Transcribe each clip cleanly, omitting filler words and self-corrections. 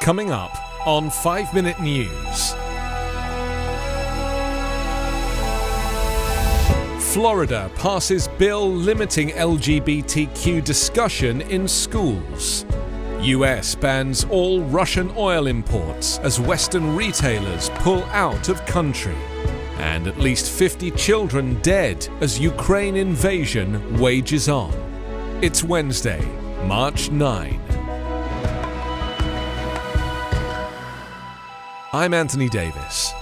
Coming up on 5 Minute News. Florida passes bill limiting LGBTQ discussion in schools. US bans all Russian oil imports as Western retailers pull out of country. And at least 50 children dead as Ukraine invasion wages on. It's Wednesday, March 9. I'm Anthony Davis.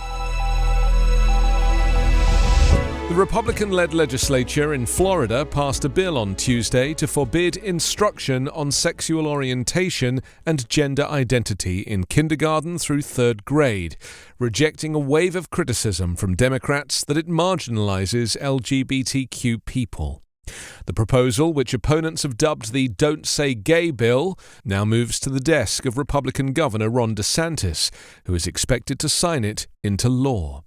The Republican-led legislature in Florida passed a bill on Tuesday to forbid instruction on sexual orientation and gender identity in kindergarten through third grade, rejecting a wave of criticism from Democrats that it marginalizes LGBTQ people. The proposal, which opponents have dubbed the Don't Say Gay bill, now moves to the desk of Republican Governor Ron DeSantis, who is expected to sign it into law.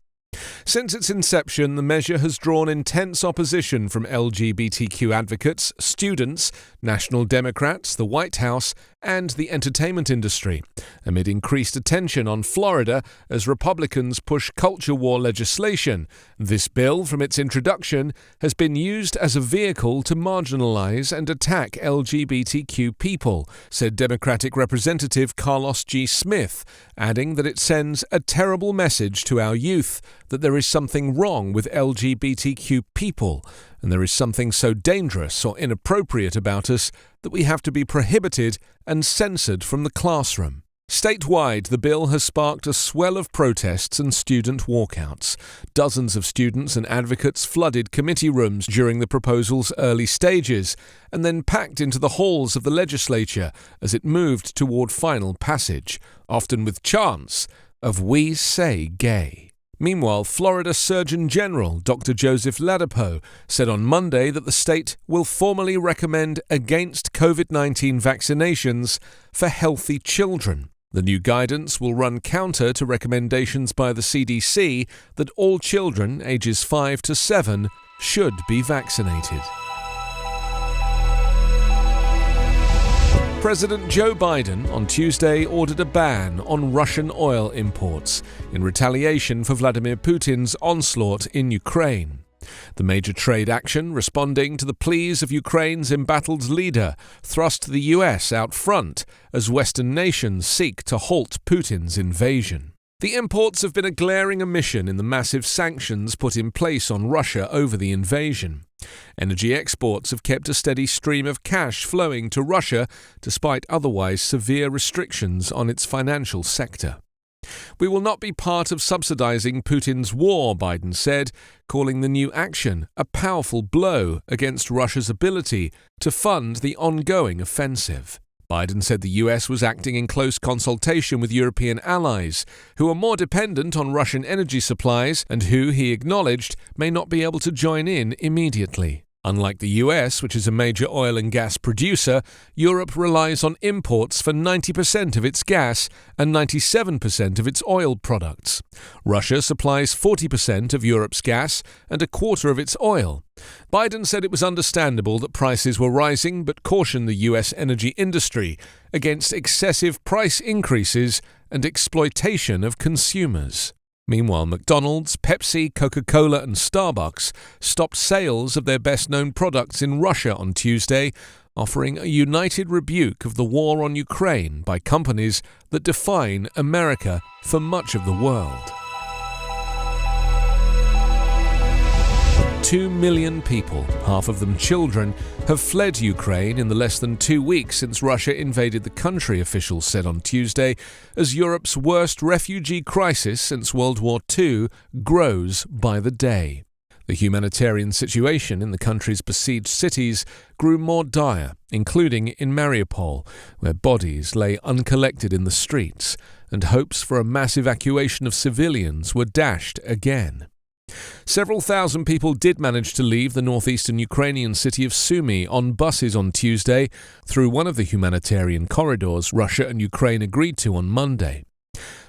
Since its inception, the measure has drawn intense opposition from LGBTQ advocates, students, National Democrats, the White House, and the entertainment industry, amid increased attention on Florida as Republicans push culture war legislation. This bill, from its introduction, has been used as a vehicle to marginalize and attack LGBTQ people, said Democratic Representative Carlos G. Smith, adding that it sends a terrible message to our youth that there is something wrong with LGBTQ people, and there is something so dangerous or inappropriate about us that we have to be prohibited and censored from the classroom. Statewide, the bill has sparked a swell of protests and student walkouts. Dozens of students and advocates flooded committee rooms during the proposal's early stages and then packed into the halls of the legislature as it moved toward final passage, often with chants of "We Say Gay." Meanwhile, Florida Surgeon General Dr. Joseph Ladapo said on Monday that the state will formally recommend against COVID-19 vaccinations for healthy children. The new guidance will run counter to recommendations by the CDC that all children ages 5 to 7 should be vaccinated. President Joe Biden on Tuesday ordered a ban on Russian oil imports in retaliation for Vladimir Putin's onslaught in Ukraine. The major trade action, responding to the pleas of Ukraine's embattled leader, thrust the US out front as Western nations seek to halt Putin's invasion. The imports have been a glaring omission in the massive sanctions put in place on Russia over the invasion. Energy exports have kept a steady stream of cash flowing to Russia despite otherwise severe restrictions on its financial sector. We will not be part of subsidizing Putin's war, Biden said, calling the new action a powerful blow against Russia's ability to fund the ongoing offensive. Biden said the US was acting in close consultation with European allies, who are more dependent on Russian energy supplies and who, he acknowledged, may not be able to join in immediately. Unlike the US, which is a major oil and gas producer, Europe relies on imports for 90% of its gas and 97% of its oil products. Russia supplies 40% of Europe's gas and a quarter of its oil. Biden said it was understandable that prices were rising, but cautioned the US energy industry against excessive price increases and exploitation of consumers. Meanwhile, McDonald's, Pepsi, Coca-Cola and Starbucks stopped sales of their best-known products in Russia on Tuesday, offering a united rebuke of the war on Ukraine by companies that define America for much of the world. 2 million people, half of them children, have fled Ukraine in the less than 2 weeks since Russia invaded the country, officials said on Tuesday, as Europe's worst refugee crisis since World War II grows by the day. The humanitarian situation in the country's besieged cities grew more dire, including in Mariupol, where bodies lay uncollected in the streets, and hopes for a mass evacuation of civilians were dashed again. Several thousand people did manage to leave the northeastern Ukrainian city of Sumy on buses on Tuesday through one of the humanitarian corridors Russia and Ukraine agreed to on Monday.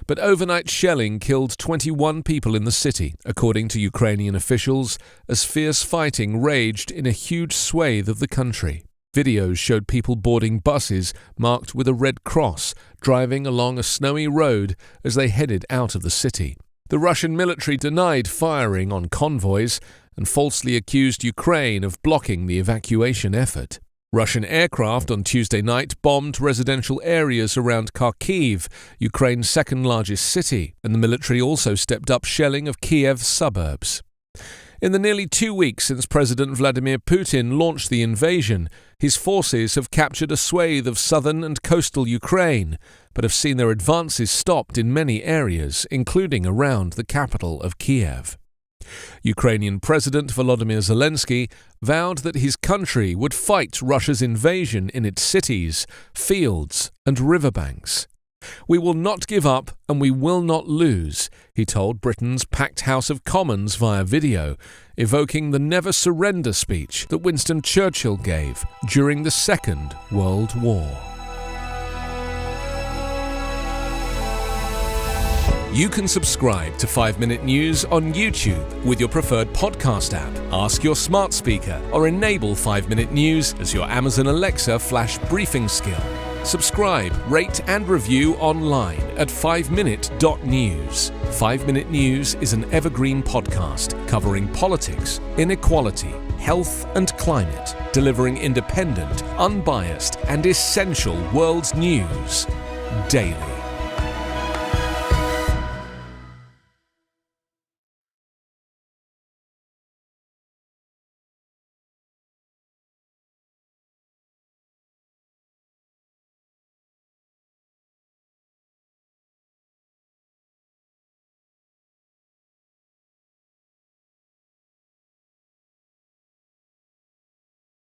But overnight shelling killed 21 people in the city, according to Ukrainian officials, as fierce fighting raged in a huge swathe of the country. Videos showed people boarding buses marked with a red cross, driving along a snowy road as they headed out of the city. The Russian military denied firing on convoys and falsely accused Ukraine of blocking the evacuation effort. Russian aircraft on Tuesday night bombed residential areas around Kharkiv, Ukraine's second-largest city, and the military also stepped up shelling of Kiev's suburbs. In the nearly 2 weeks since President Vladimir Putin launched the invasion, his forces have captured a swathe of southern and coastal Ukraine, but have seen their advances stopped in many areas, including around the capital of Kiev. Ukrainian President Volodymyr Zelensky vowed that his country would fight Russia's invasion in its cities, fields, and riverbanks. "We will not give up and we will not lose," he told Britain's packed House of Commons via video, evoking the never surrender speech that Winston Churchill gave during the Second World War. You can subscribe to 5 Minute News on YouTube with your preferred podcast app. Ask your smart speaker or enable 5 Minute News as your Amazon Alexa flash briefing skill. Subscribe, rate and review online at 5minute.news. 5 Minute News is an Evergreen podcast covering politics, inequality, health and climate, delivering independent, unbiased and essential world news daily.